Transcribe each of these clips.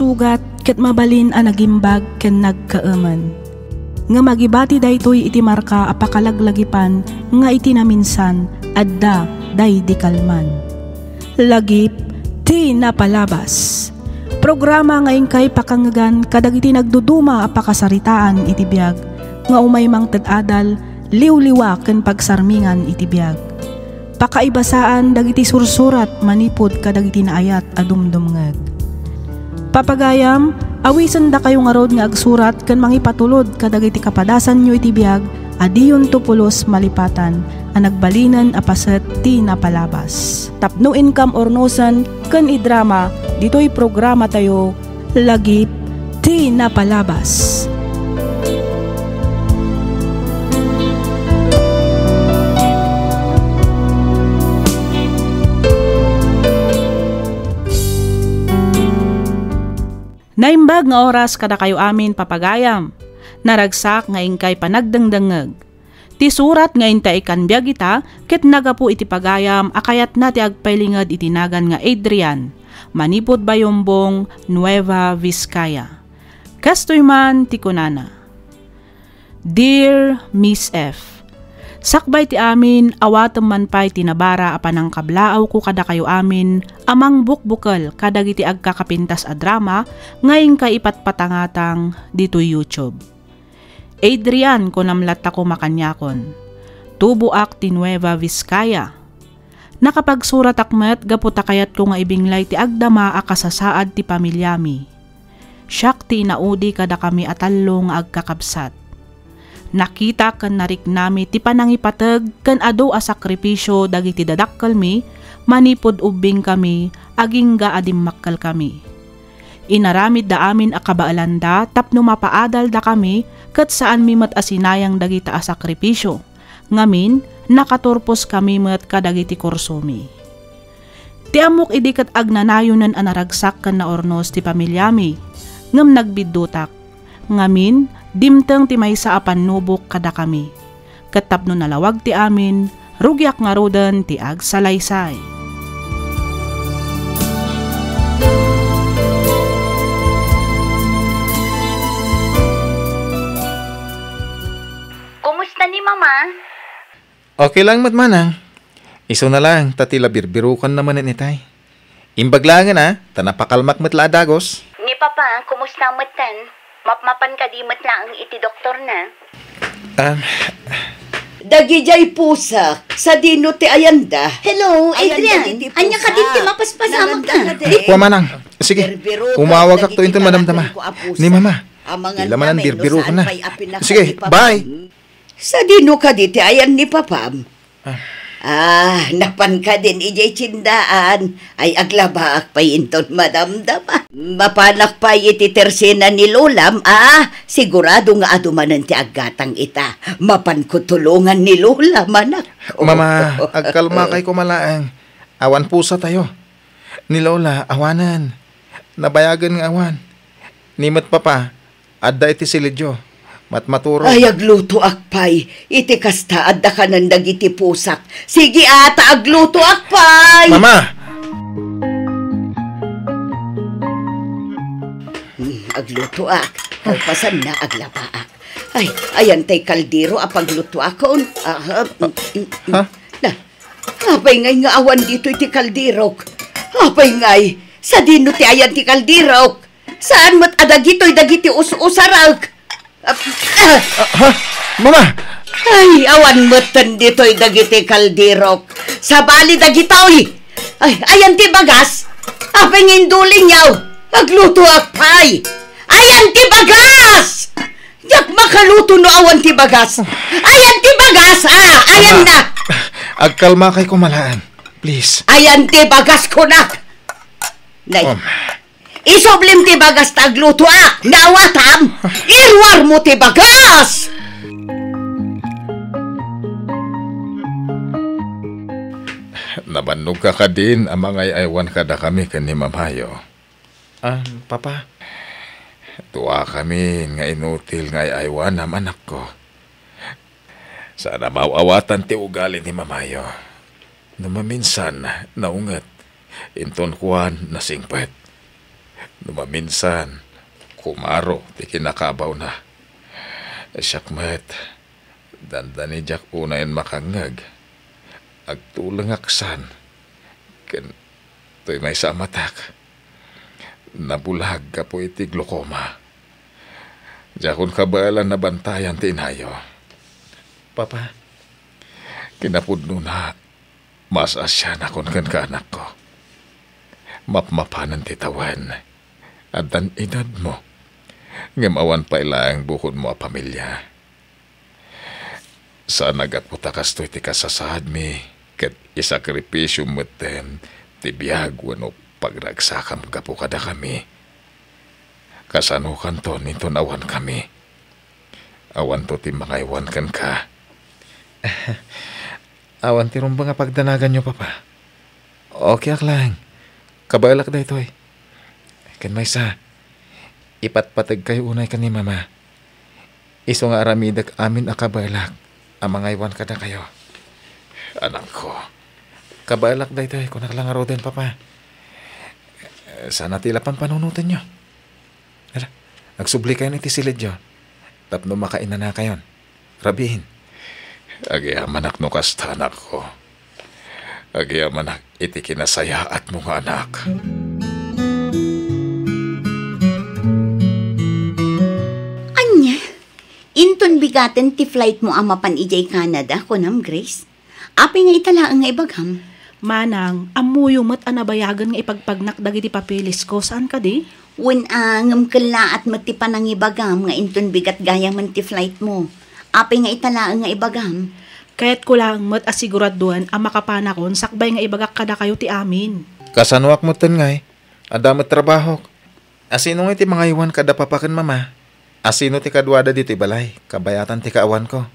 sugat ket mabalin a nagimbag ken nagkaaman. Nga magibati daytoy iti marka a pakalaglagipan nga iti naminsan adda day di kalman. Lagip ti napalabas. Programa nga ingkay pakangagan kadagiti nagduduma a pakasaritaan iti biag nga umaymang ted-adal liwliwa ken pagsarmingan iti biag. Pakaibasaan dagiti sursurat manipod kadagiti naayat a dumdumngeg. Papagayam, awisan da kayo nga rod nga agsurat ken mangipatulod kadagiti kapadasan nyo iti biag adiyon tupulos malipatan a nagbalinan a paset ti napalabas. Tapno income ornosan ken idrama ditoy programa tayo lagip ti napalabas. Naimbag nga oras kada kayo amin papagayam. Naragsak nga ingkay panagdangdangeg. Ti surat nga intay kanbiag ita ket nagapu iti pagayam akayat na ti agpailingad itinagan nga Adrian. Manipod Bayombong, Nueva Vizcaya. Kastoy man ti kunana. Dear Miss F. Sakbay ti amin, awatem man pa'y tinabara apanang kablaaw ko kada kayo amin, amang bukbukal kadagiti agkakapintas a drama, ngayong kaipatpatangatang dito YouTube. Adrian ko namlat ako makanyakon. Tubuak ti Nueva Vizcaya. Nakapagsurat akmet gaputa kayat ko nga ibinglay ti agdama a kasasaad ti pamilyami. Siyak ti inaudi kada kami atallo nga agkakabsat. Nakita ken narik nami ti panangipateg ken adu a sakripisyo dagiti dadakkel mi manipod ubing kami aging gaadimmakkal kami. Inaramid da amin a kabaalanda tapno mapaadal da kami ket saan mi met asinayang dagita a sakripisyo. Ngamin nakaturpos kami met kadagiti kursomi. Ti amok idi ket agnanayonan a naragsak ken naornos ti pamilyami ngem nagbiddutak. Ngamin dimteng ti maysa a pannubok kada kami. Ket tapno nalawag ti amin, rugyak nga roden ti agsalaysay. Kumusta ni Mama? Okay lang matmanang. Iso na lang, tatila birbirukan naman ni tay. Imbaglangan ha, tanapakalmak matla dagos. Ni Papa, kumusta matan? Mapmapan ka di matla ang iti doktor na. Dagijay pusa sa dino ti ayanda. Hello, Adrian. Anya ka din ti mapaspasamag ka. Kuha manang. Sige, umawag ka to ito madamdama. Ni mama, ila man ang birbiru ka na. Sige, bye. Sa dino ka di ti ayan ni Papam. Napan ka din ijay tsindaan. Ay aglabaak pa inton madamdama. Mapanak pa iti tersena ni Lolam, sigurado nga adumanan ti aggatang ita. Mapan ko tulungan ni Lola, manak. Mama, agkalma kay kumalaang. Awan pusa tayo. Ni Lola, awanan. Nabayagan nga awan. Nimot papa, adda iti silidyo. Matmaturo. Ay, agluto akpay. Iti kasta, adda ka ng dagiti pusak. Sige ata, agluto akpay! Mama! Agluto ak. Kalpasan na aglabaak. Ay, ayan tay kaldero apagluto akon. Ha? Apay ngay nga awan dito iti kaldirok. Apay ngay, sa dino ti ayan ti kaldirok. Saan mat adagito'y dagiti us-usarag? Mama! Ay, awan mo't dito'y dagiti kaldirok. Sa bali dagito'y. Ay, ayan ti bagas. Apay nginduling yaw. Agluto akpay. Ayan ti bagas! Yak makaluto no awan ti bagas. Ayan ti bagas, ayan na. Agkalma kay kumalaan. Please. Ayan ti bagas ko na. Nay, isoblim ti bagas tagluto nawatam. Irwar mo ti bagas! Nabannog ka din ang mga aywan kada kami kani Mamayo. Papa. Tuwa kami nga inutil nga aywan ang anak ko. Sana mawawatan ti ugali ni Mamayo. Namaminsan naungat. Inton kuwan na singpet. Numaminsan, kumaro, ti kinakabaw na. Siyakmat, dandani jak unayan makangag. Agtulang aksan. Ken, to'y may sa matak. Nabulag ka po iti glukoma. Jakon kabalan na bantayan tinayo. Papa, kinapudno na mas asyan akon kan kaanak ko. Mapmapanan titawan. At dan edad mo. Ngamawan pa ilang bukod mo a pamilya. Saan nagaputakas to iti kasasad mi. Kat isakripisyo mo tibiyag wano pagragsakam ka po kada kami. Kasanukan to nito nawan kami. Awan to ti mga iwan kan ka. Awan ti rumba nga pagdanagan nyo, Papa. Okay ak lang. Kabailak da ito eh. Kan may sa, ipatpatag kayo unay ka ni Mama. Iso nga aramidag amin a kabailak. Ang mga iwan ka na kayo. Anak ko, kabailak da ito eh. Kung nakalangaro din, Papa. Sana tila pang panunutan nyo. Hala, nagsubli kayo niti silid nyo. Tapno makaina na kayon. Rabihin. Agiyaman ak no kasta anak ko. Agiyaman ak iti kinasaya at mga anak. Anya, inton bigaten ti flight mo amapan ijay Canada, kunam Grace. Api nga italaang nga ibagham. Manang, amuyo mat anabayagan nga ipagpagnak dagiti papilis ko. Saan ka di? Wen angam kala at matipan ang ibagam nga inton bigat gaya man ti flight mo. Api nga italaang nga ibagam. Kaya't ko lang mat asiguraduan ang makapanakon sakbay nga ibagak kada kayo ti amin. Kasanuak mo ten ngay. Adamat trabaho. Asino nga iti mga iwan kada papakan Mama? Asino ti kadwada dito balay? Kabayatan ti kaawan ko.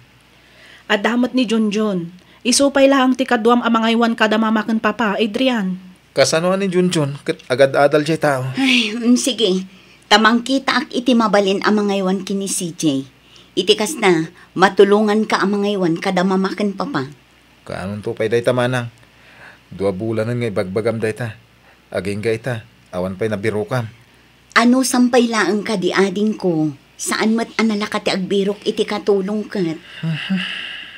Adamat ni Junjun. Isupay lang ti kadwam ang mga iwan kada mamakan Papa, Adrian. Kasanuan ni Junjun? Kat agad-adal jay tao. Ay, sige. Tamang kita ak iti mabalin ang mga iwan kini CJ. Itikas na, matulungan ka ang mga iwan kada mamakan Papa. Kaanon to pa'y day tamanang. 2 bulanan nga ibagbagam day ta. Aging ga ita. Awan pa'y nabirukam. Ano sampay laang ka di ading ko? Saan mat anala ka ti agbirok iti katulong kat?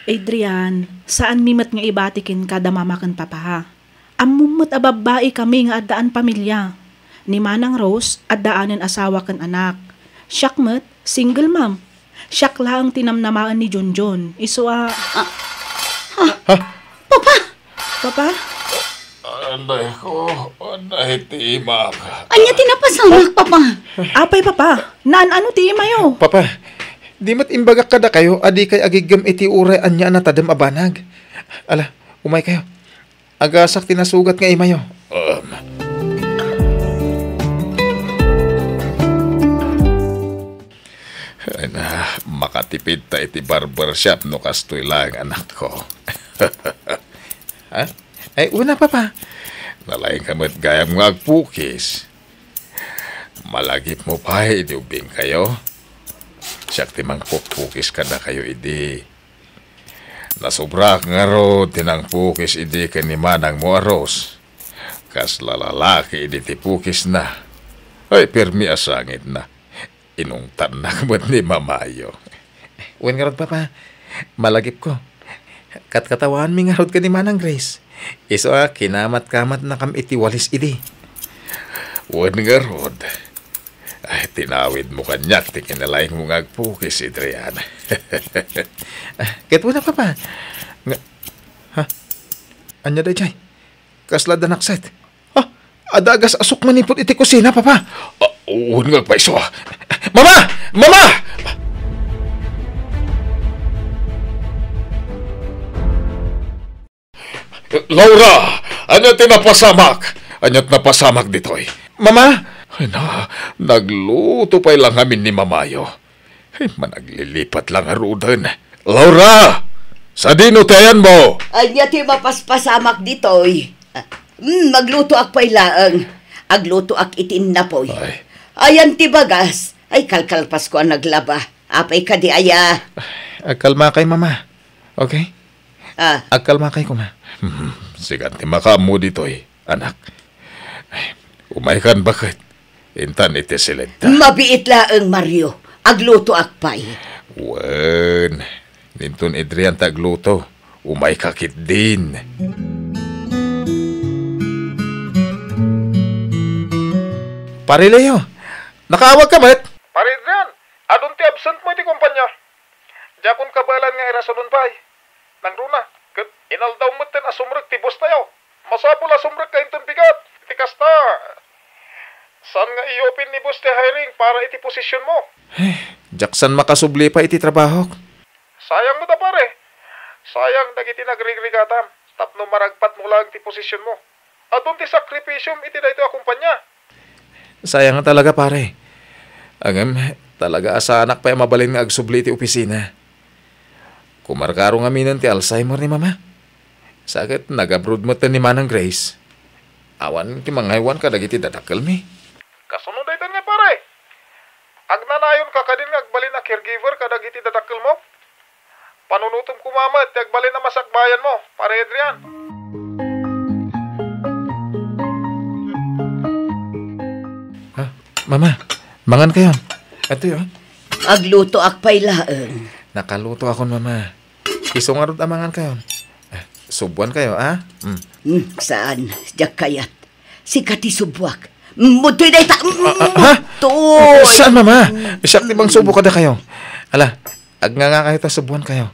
Adrian, saan mimat nga ibatikin kada mamakan Papa ha? Amumot ababae kami nga addaan pamilya. Ni Manang Rose, addaanan asawa kan anak. Syakmet, single mom. Syak lang tinamnamaan ni Junjun. Papa? Papa? Anday ko, anday timak. Anya tinapasamak, Papa? Apay Papa, naan ano ti imayo? Papa, di mat imbagak kada kayo, adi kay agigam iti uray anya na tadam abanag. Ala, umay kayo. Agasak tinasugat nga imayo. Ay na, makatipid ta iti barbershop no kastoy lang anak ko. Ha? Ay, una Papa. Nalaing kamat gayam nga agpukis. Malagip mo pa, idubing kayo. Siyak timang pukis ka na kayo, idi. Nasubrak nga ro, tinang pukis, idi ka ni Manang mo aros. Kas lalalaki, idi ti pukis na. Ay, permi asangit na. Inong tanak mo't ni Mamayo. Uwan nga rod, Papa. Malagip ko. Katkatawan mi nga rod ka ni Manang Grace. Iso kinamat-kamat na kam iti walis idi. Uwan nga rod. Ay, tinawid mo kanyak, ti kinalaing mo nga agpukis, Adrian. Ket mo na, Papa. Ha? Anya da jay? Kasla da nakset. Ha? Adagas asok manipot iti kusina, Papa. Uwan nga paiso. Mama! Mama! Laura! Anyat napasamak? Anyat napasamak ditoy? Mama! Ay na, nagluto pa lang amin ni Mamayo. Ay, managlilipat lang arudan. Laura! Sa dinutayan mo! Anya ti mapaspasamak ditoy. Magluto ak pa'y laang. Agluto ak itin na po'y. Ayan ti bagas. Ay, kalkalpas ko ang naglaba. Apay ka di aya. Agkalma kay Mama. Okay? Agkalma kay kuma. Sigan ti makamu ditoy, anak. Ay, umay kan bakit? Intan iti silenta. Mabiit laeng Mario, agluto akpay. Wen, nintun Adrian tagluto, umay kakit din. Pare Leo, nakaawag ka mat? Pare Adrian, adun ti absent mo iti kumpanya. Jakon kabalan nga irasonon pay. Nang runa, kat inaldaw mo ten asumrek ti boss tayo. Masapul asumrek ka inton bigat. Iti kasta. Saan nga i-open ni boss ti hiring para iti posisyon mo? Jackson makasubli pa iti trabaho. Sayang mo da pare. Sayang dagiti nagrigrigatam. Tapno maragpat mo lang ti posisyon mo. Adun ti sakripisyum iti dayto a kumpanya. Sayang talaga pare. Agam, talaga asa anak pa mabalin nga agsubli ti opisina. Kumarkaro nga minan ti Alzheimer ni mama. Sakit nag-abroad mo ni Manang Grace. Awan ti mangaywan ka dagiti dadakkel mi. Kasunod daytan nga pare. Agnanayon ka kadin nga agbalin na caregiver ka dagiti dadakkel mo. Panunutom kumama ti agbalin na masakbayan mo, pare Adrian. Ha, mama, mangan kayo. Ito yun. Agluto akpay laeng. Nakaluto akon mama. Isungarod amangan kayo. Subuan kayo, ah? Saan? Diyak kayat. Si Kati Subwak. Mutoy na ita. Ha? Mutoy. Saan, mama? Siyak bang subo ka na kayo? Ala, agnga nga kayo ta subuan kayo.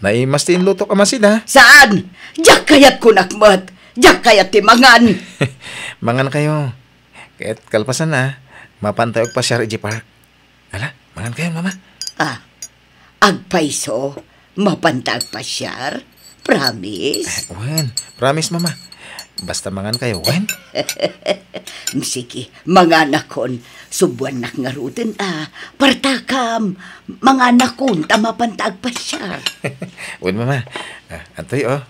Naimas tin luto ka masina. Saan? Diyak kayat kunakmat. Diyak kayat timangan. Mangan kayo. Kahit kalpasan na, mapantay og pasyar iji park. Ala, mangan kayo, mama. Agpaiso. Mapantag pasyar. Promise? Wen, promise mama. Basta mangan kayo, wen. Sige, mga nakon, subuan nak nga ruten partakam, mga nakon, tamapantag pa siya. Wen mama, antoy oh.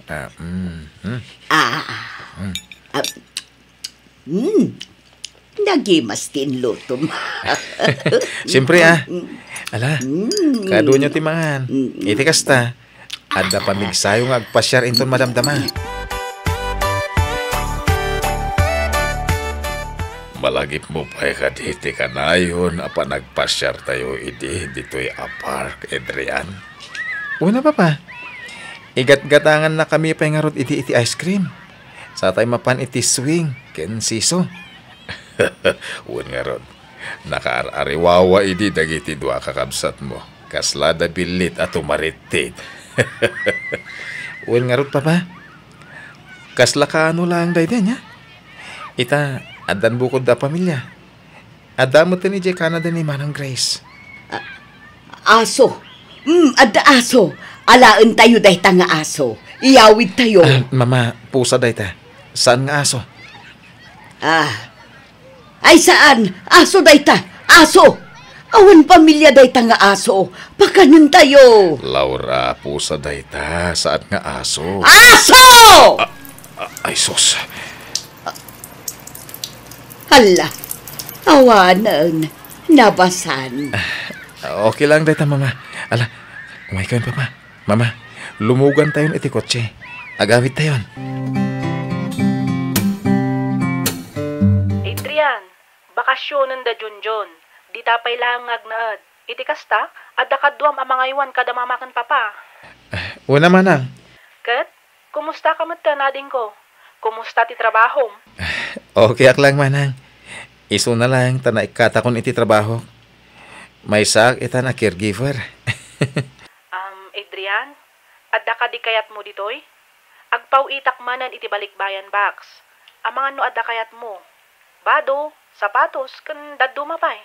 Nagimas tin lutom. Siyempre ala, kado nyo timangan. Iti kasta. Ada pamigsayo nga agpasyar inton madamdama. Malagip mo pa kaditi kanayon apa nagpasyar tayo dito'y apark, Adrian. Una pa. Igat-gatangan na kami pa nga rod iti ice cream. Sa tayo mapan iti swing, ken siso. Uwan nga rod. Nakaar-ariwawa idi dagiti dua kakabsat mo. Kaslada bilit at umaritit. Uwan nga rod pa. Kasla ka ano lang dayden niya. Ita, adan bukod da pamilya. Adamot ni Jay Canada ni Manang Grace. Aso. Ada aso. Alaan tayo dayta nga aso. Iyawid tayo. Mama, pusa dayta. Saan nga aso? Ay saan? Aso dayta. Aso. Awan pamilya dayta nga aso. Pakanon tayo. Laura, pusa dayta. Saan nga aso? Aso! Ay, sus. Hala. Awanan. Nabasan. Okay lang dayta, mama. Ala, umay kayo, papa. Mama, lumugan tayon iti kotse. Agawid tayon. Adrian, bakasyonan da Junjun. Di tapay lang agnaad. Iti kasta, adda kadwam amangaywan kada mamakan papa. Una manang. Kat, kumusta ka nading ko? Kumusta ti trabaho? Okay ak lang manang. Iso na lang tana ikatakon iti trabaho. May sak ita na caregiver. Adrian, adda ka di kayat mo ditoy? Agpaw itak manan iti balikbayan box. Amangan no adda kayat mo. Bado, sapatos, kan daddo mapay.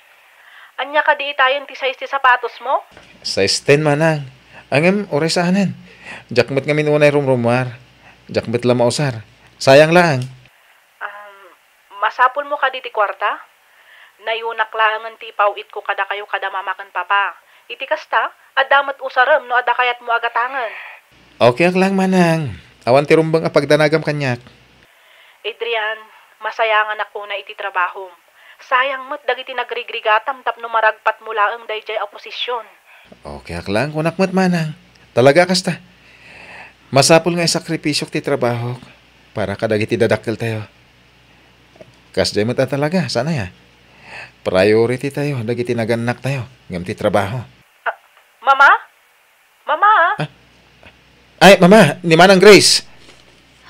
Anya ka di itayon ti size ti sapatos mo? Size 10 manang. Angem oresahanan. Jakmet nga minunay rumrumar. Jakmet la mausar. Sayang lang. Masapol mo ka di ti kwarta? Nayunak langan ti pawit ko kada kayo kada mamakan papa. Iti kasta, adamat usaram no ada kayat mo agatangan. Okay ak lang manang. Awan ti rumbang apagdanagam kanyak. Adrian, masayangan ako na iti trabaho. Sayang mo't dagiti nagrigrigatam tapno maragpat mula ang dayjay oposisyon. Okay ak lang kunak mo't manang. Talaga kasta. Masapol nga isakripisyok ti trabaho para kadagiti dadakkel tayo. Kasjay mo talaga, sana ya. Priority tayo, dagiti naganak tayo. Ngamti trabaho. Mama? Mama? Ay, mama, ni Manang Grace.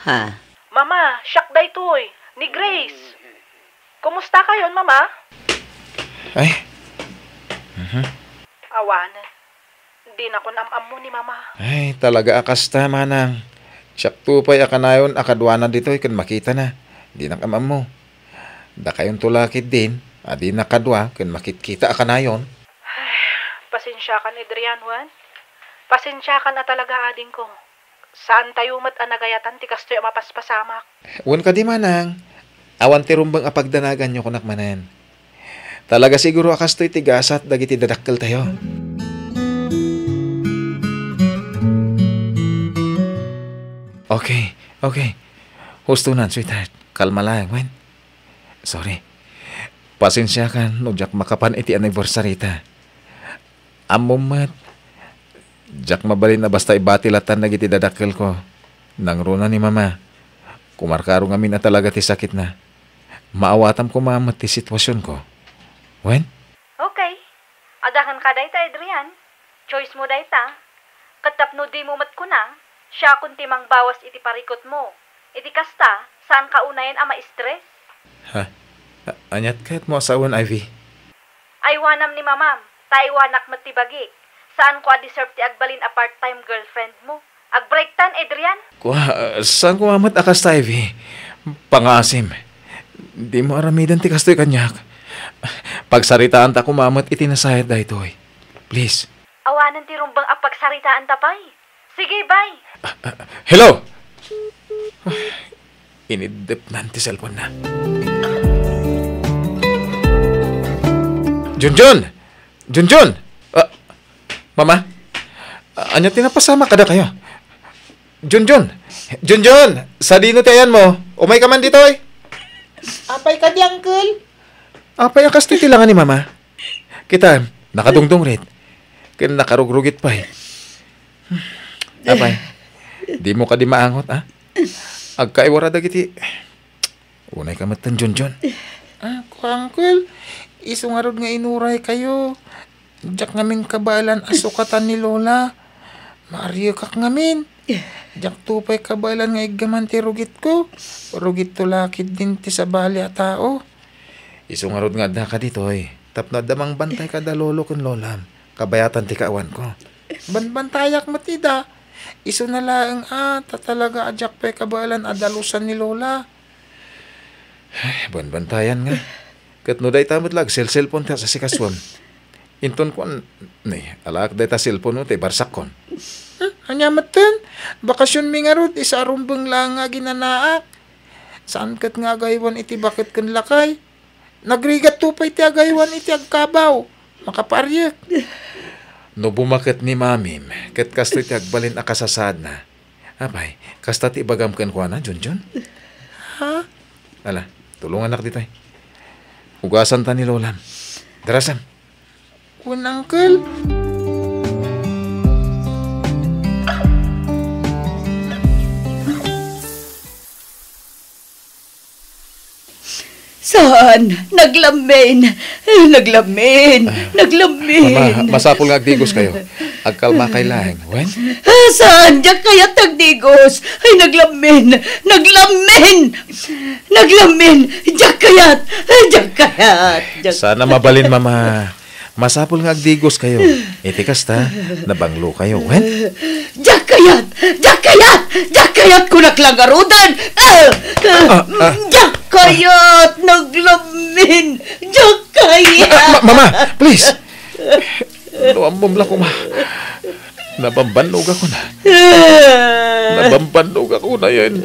Ha? Mama, siyak day toy. Ni Grace. Kumusta kayon, Mama? Ay, Awanan. Di na ko namam mo ni Mama. ay, talaga akasta, Manang. Siyak tupay akanayon, akadwana dito, ikan makita na. Di nakamam mo. Da kayon tulakid din, adi nakadwa, kan makitkita akanayon. Pasensya ka ni Adrian, Juan. Pasensya ka na talaga, ading ko. Saan tayo mat anagayatan, tikas to'y mapaspasamak. Wan ka di, Manang. Awan ti rumbang apagdanagan nyo kunak manan. Talaga siguro akas to'y tigasat, dagiti dadakkel tayo. Okay. Hustunan, sweetheart. Kalma lang, Wen. Sorry. Pasensya ka, no jak makapan iti anniversary ta. Amumat. Jak mabalin na basta ibatilatan na giti dadakkel ko. Nang runa ni Mama. Kumarkaro ngamin na talaga ti sakit na. Maawatam ko mamat ti sitwasyon ko. Wen? Okay. Adakan ka dayta, Adrian. Choice mo dayta. Katapno di mo mat kunang, siya kunti mang bawas iti parikot mo. Iti kasta, saan ka unayan ama stress? Ha? Anyat kahit mo asawan, Ivy? Aywanam ni mamam, taiwanak matibagik. Saan ko a-deserve ti agbalin a part-time girlfriend mo? Agbreaktan, Adrian? Saan ko mamat akas ta, Ivy? Pangasim. Di mo aramidan ti kastoy kanyak. Pagsaritaan ta kumamat itinasayad da ito'y. Please. Awanan ti rumbang apagsaritaan tapay. Sige, bye. Hello! Inidip nanti cellphone na. Junjun! Mama? Anya tinapasama kada kayo? Junjun! Sa dino tayan mo? Umay ka man dito eh. Apay ka di, Uncle? Apay akas titilangan ni Mama. Kita, nakadungdong rin. Kaya nakarugrugit pa eh. Apay, di mo ka di maangot, ha? Agkaiwara dagiti. Unay ka matan, Junjun. Uncle, isungarod nga inuray kayo. Diyak ngamin kabalan asukatan ni Lola. Mario kak ngamin. Diyak tupay kabalan nga igaman ti rugit ko. Rugit tulakid din ti sa bali a tao. Isungarod nga da ka dito eh. Tapno damang bantay ka da lolo kun lolam. Kabayatan ti kaawan ko. Banbantayak matida. Iso na laang talaga adyak pa'y kabalan adalusan ni Lola. Ay, banbantayan nga. Kat no day tamot lag, cellphone ta sa sikaswam. Inton ko, alak day ta cellphone no, tay barsak kon. Anya matan, bakasyon mi nga rod, isa rumbang lang nga ginanaak. Saan kat nga agaywan iti bakit kan lakay? Nagrigat tupay ti agaywan iti agkabaw. Makaparyak. No bumaket ni mamim, kat kastoy ti agbalin akasasad na. Apay, kasta ti ibagam ken ko na, Junjun? Ha? Ala, tulungan nak dito eh. Ugasan ta ni Lolam. Darasan. Kun, Uncle. Saan? Naglamin. Mama, masapol nga agdigos kayo. Agkalma kay lahing. Wen? Saan? Diyak kaya tagdigos. Ay, naglamin. Diyak kayat. Sana mabalin, Mama. Masapol nga agdigos kayo. Itikas ta, nabanglo kayo. Wen? Diyak kayat kunak lagarudan. Diyak kayat naglamin. Diyak kayat. Mama, please. Luambom lang ko, ma. Nabambanog ako na. Yan.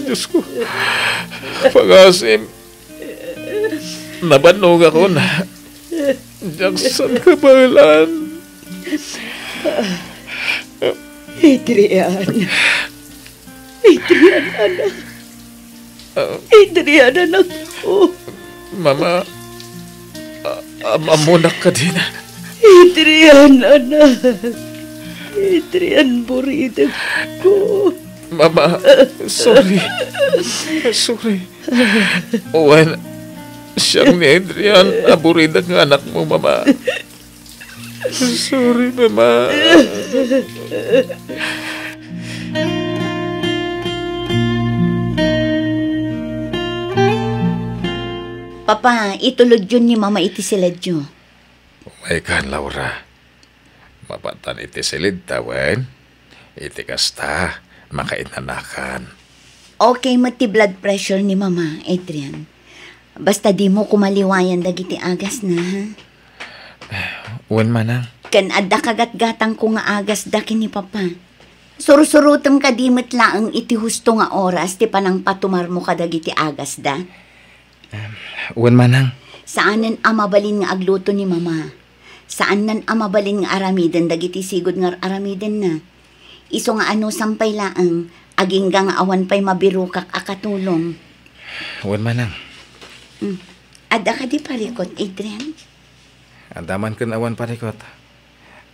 Diyos ko. Pag-asim. Nabanog ako na. Jackson kabalan. Adrian, anak. Adrian, anak ko. Mama, amunak ka din. Adrian, anak. Adrian, buridag ko. Mama, sorry. Siyang ni Adrian, aburida ng anak mo, Mama. Sorry, Mama. Papa, itulod yun ni Mama iti siladyo. Umay ka, Laura. Mapatan iti silid tawan. Iti kasta, makainanakan. Okay, mati blood pressure ni Mama, Adrian. Basta di mo kumaliwayan dagiti agas na, ha? Uwan manang. Kan adda kagat-gatang ko nga agas dakin ni Papa. Surusurutem ka dimit laang iti husto nga oras ti panang patumar mo kadagiti agas da. Uwan manang. Saanan amabalin nga agluto ni Mama? Saan nan amabalin nga aramiden dagiti sigod nga aramiden na? Iso nga ano sampay laang, aging nga awan pa'y mabirukak akatulong. Uwan manang. Ada ka di parikot, Adrian? Andaman kan awan parikot.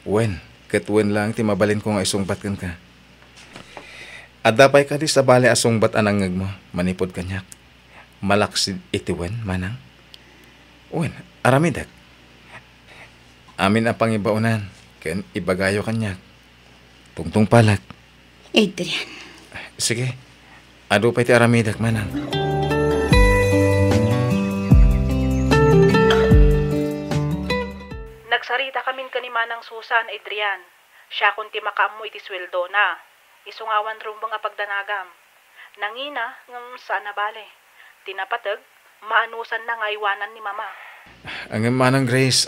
Uwan, katwen lang ti mabalin ko nga isungbat kan ka. Adapay ka di sa bali asungbat anangag mo, manipod kanyak. Malaksid itiwen, manang. Uwan, aramidak. Amin ang pangibaunan, kan ibagayo kanyak. Tungtung palat. Adrian. Sige, ado pa iti aramidak, manang. Nagsarita kamin ka ni Manang Susan, Adrian. Siya kunti makaam mo iti sweldo na. Isungawan rumbang apagdanagam. Nangina, saan na bale. Tinapatag, maanusan na nga iwanan ni Mama. Ang manang Grace,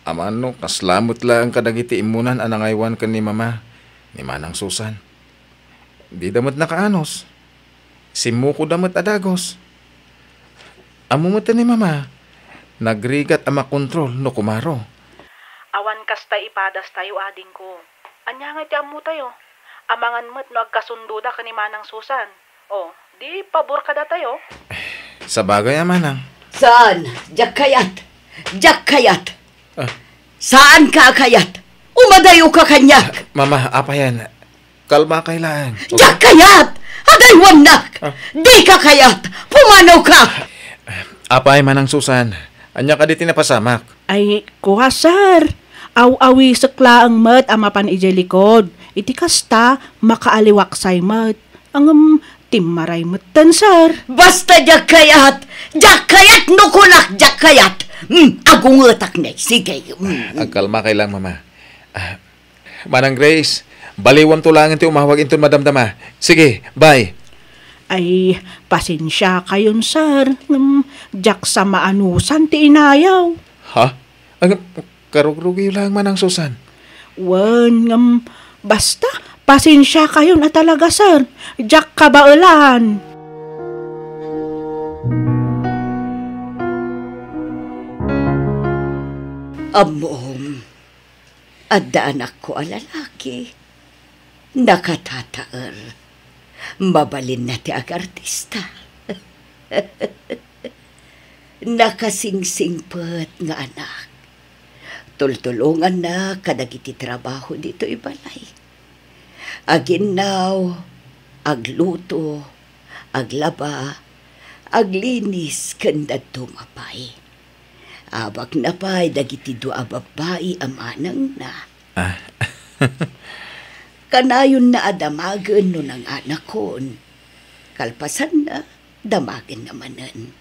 amano, kaslamot lang kadagiti imunan anangaywan ka ni Mama, ni Manang Susan. Di damat nakaanos. Simuko damat adagos. Amumuta ni Mama, nagrigat ama kontrol no kumaro. Awan kasta ipadas tayo ading ko. Anya nga ti amu tayo. Amangan mo't no agkasundo da ka ni Manang Susan. O, di pabor ka da tayo. Sa bagay amanang. Saan? Jak kayat. Jak kayat. Ah. Saan ka kayat? Umadayo ka kanyak. Mama, apa yan? Kalma kailangan. Jak kayat! Aday wanak! Di ka kayat! Pumanaw ka! Apay Manang Susan, anya ka di tinapasamak. Ay, kuha sir. Aw-awi sakla ang mat amapan ijay likod. Iti kasta, makaaliwaksay mat. Ang timmaray matan sir. Basta jak kayat! Jak kayat no kulak jak kayat! Agungetak na. Sige. Agkalma kailang, Mama. Manang Grace, baliwan to lang ti umawag inton madamdama. Sige, bye. Ay, pasensya kayon sir. Jak sa maanusan ti inayaw. Ha? Ang karugrugi lang Manang Susan. Wan, basta, pasensya kayo na talaga, sir. Jak kabaulan. Amom, adda anak ko a lalaki. Nakatataer. Mabalin na ti ag artista. Nakasingsingpet nga anak. Tultulungan na kadagiti trabaho dito ibalay. Aginaw, agluto, aglaba, aglinis kanda tumapay. Abak na pa'y dagiti dua babae amanang na. Kanayon na adamagan no ng anak kon. Kalpasan na, damagan namanan.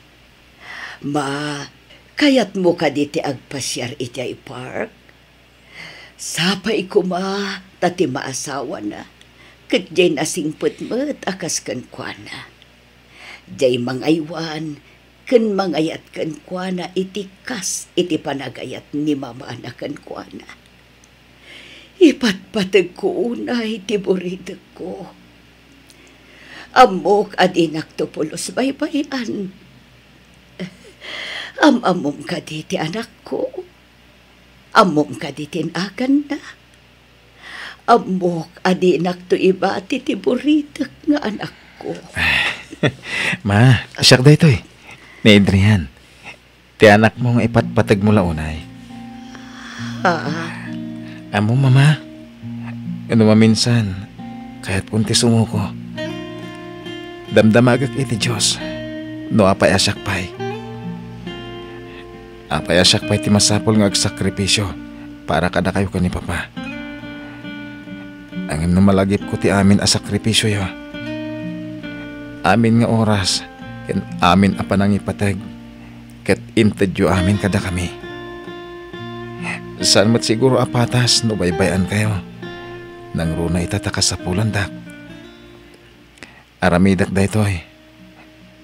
Kayat mo ka diti agpasyar iti park? Sapay ko tati maasawa na. Kat jay nasingput mo't akas kan kwa na. Jay mangaywan, kan mangayat kan kwa na iti kas iti panagayat ni Mama na kan kwa na. Ipatpatag ko unay iti buridag ko. Amok adinak to pulos baybayan. Amom ka diti anak ko. Amom ka diti akan na. Amok adinak to iba ti buridag nga anak ko. Ma, siyak da ito eh. Ni Adrian. Ti anak mong ipatpatag mula unay. Amo, Mama. Ano maminsan, kaya't punti sumuko. Damdamagak iti Diyos. No apay asyak pay. Apaya siya pa'y timasapol nga agsakripisyo para kada kayo ka ni Papa. Angin na malagip ko ti amin a sakripisyo yo. Amin nga oras, ken amin a panangipatag, ket intedyo amin kada kami. Saan mat siguro apatas no baybayan kayo, nang runa itataka sa pulandak. Aramidak daytoy,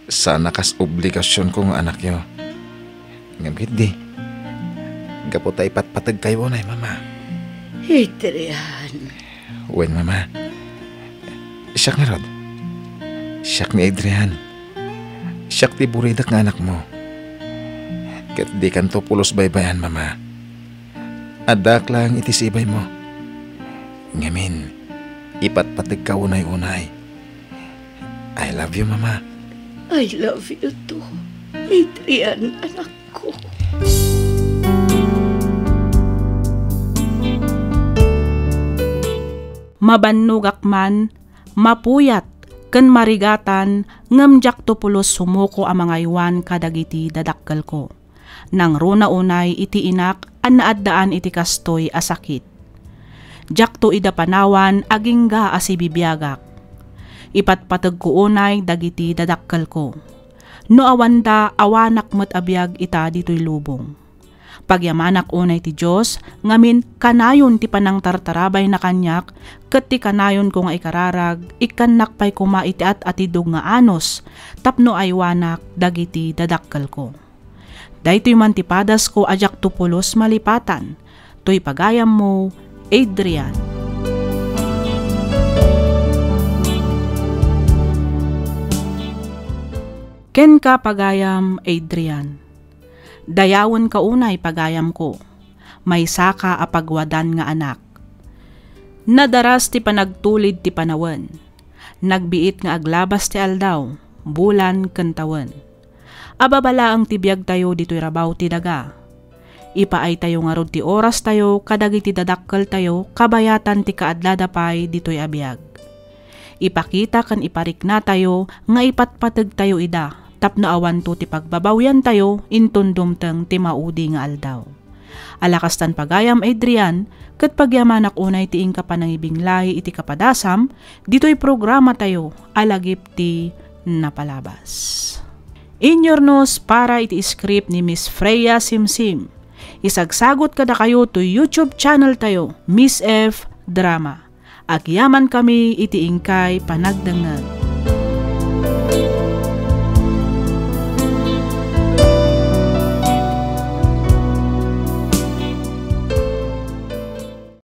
sana kas obligasyon ko nga anak yo. Ngamit di, gapo tayo patpatag kayo na Mama. Adrian. Wen, Mama. Siyak nga Rod. Siyak ni Adrian. Siyak ti buridak nga anak mo. Kat di kanto pulos baybayan, Mama. Adak lang itisibay mo. Ngamin, ipatpatag ka unay-unay. I love you, Mama. I love you too. Adrian, anak ko. Mabannugak man, mapuyat, ken marigatan, ngamjak to pulos sumuko ang mga iwan kadagiti dadakkel ko. Nang runa unay iti inak, an naaddaan iti kastoy asakit. Jak to ida panawan, agingga asibibiyagak. Ipatpatag ko unay dagiti dadakkel ko. No awanda, awanak met abiyag ita dito'y lubong. Pagyamanak unay ti Diyos, ngamin kanayon ti panang tartarabay na kanyak, ket ti kanayon ko nga ikararag, ikanak pa'y kumaiti at atidog nga anos, tapno ay wanak dagiti dadakkel ko. Daytoy man ti padas ko ajak tupulos malipatan, to'y pagayam mo, Adrian. Ken ka pagayam, Adrian. Dayawon ka unay pagayam ko, may saka apagwadan nga anak. Nadaras ti panagtulid ti panawen, nagbiit nga aglabas ti aldaw, bulan kentawen. Ababala ang tibiyag tayo dito'y rabaw ti daga. Ipaay tayo nga rod ti oras tayo, kadagiti dadakkel tayo, kabayatan ti kaadladapay dito'y abiyag. Ipakita kan iparik na tayo, nga ipatpatag tayo ida, tapno awan to ti pagbabawyan tayo, intundumteng ti maudi nga aldaw. Alakastan pagayam Adrian, ket pagyamanak unay ti ingka panangibinglay iti kapadasam, dito'y programa tayo, alagip ti napalabas. Inyornos para iti script ni Miss Freya Simsim. Isagsagot kada kayo to YouTube channel tayo, Miss F Drama. Agyaman kami iti ingkay panagdangag.